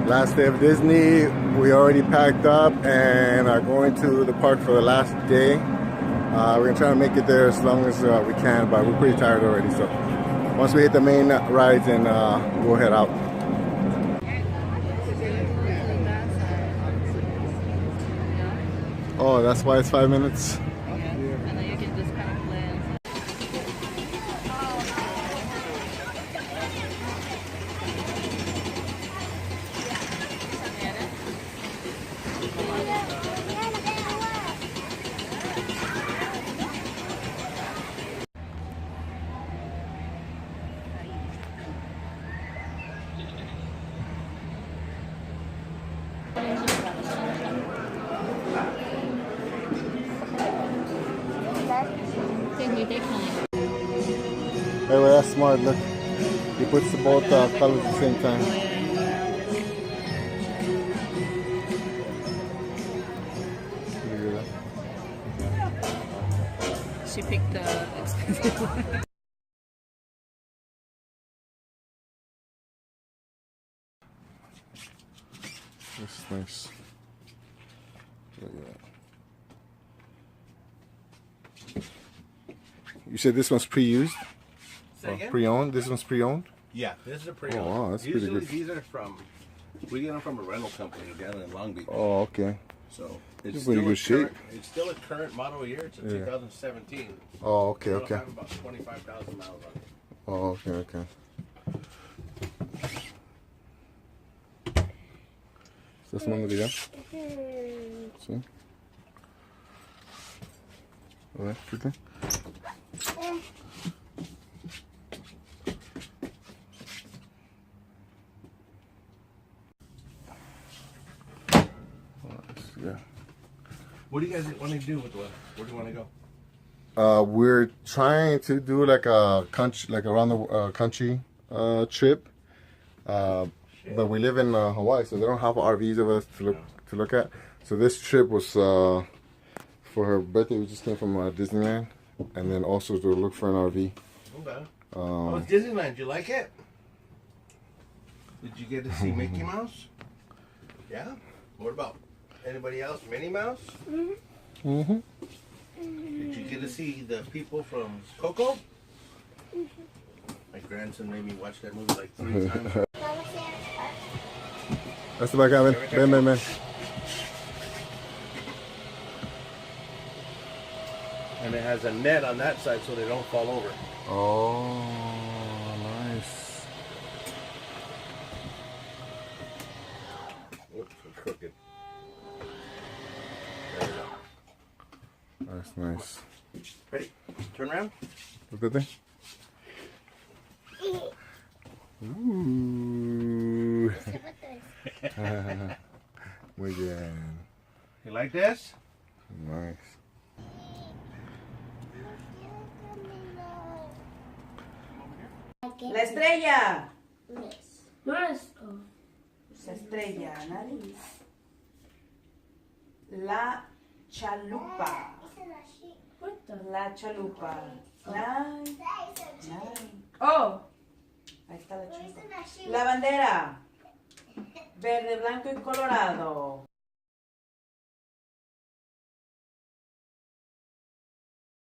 Last day of Disney. We already packed up and are going to the park for the last day. We're gonna try to make it there as long as we can, but we're pretty tired already. So once we hit the main rides, and we'll head out. Oh, that's why it's 5 minutes. Hey, well, that's smart. Look, he puts the both colors at the same time. She picked the expensive one. This is nice. Look at that. You said this one's pre-used? Pre-owned? This one's pre-owned? Yeah, this is a pre-owned. Oh, wow, that's pretty good. These are from, we get them from a rental company down in Long Beach. Oh, okay. So it's pretty good shape. It's still a current model year. It's a 2017. Oh, okay, It'll okay. have about 25,000 miles on it. Oh, okay, okay. ¿Estás tomando video? Sí. A ver, fíjate. Yeah. What do you guys want to do with the weather? Where do you want to go? We're trying to do like a country, like around the country trip. But we live in Hawaii, so they don't have RVs of us to look at. So this trip was for her birthday. We just came from Disneyland, and then also to look for an RV. Okay. Oh, it's Disneyland. Did you like it? Did you get to see Mickey Mouse? Yeah. What about anybody else? Minnie Mouse? Mm-hmm. Did you get to see the people from Coco? My grandson made me watch that movie like 3 times. That's the back of it. Ven, ven, ven. And it has a net on that side so they don't fall over. Oh, nice. Oops, it's crooked. There we go. That's nice. Ready? Turn around. Look at that. Ooh. Muy bien. You like this? Nice. La estrella. Nuestro. La estrella, nariz. La chalupa. La chalupa. Nine. Oh. Ahí está la chalupa. La bandera. Verde, blanco y colorado.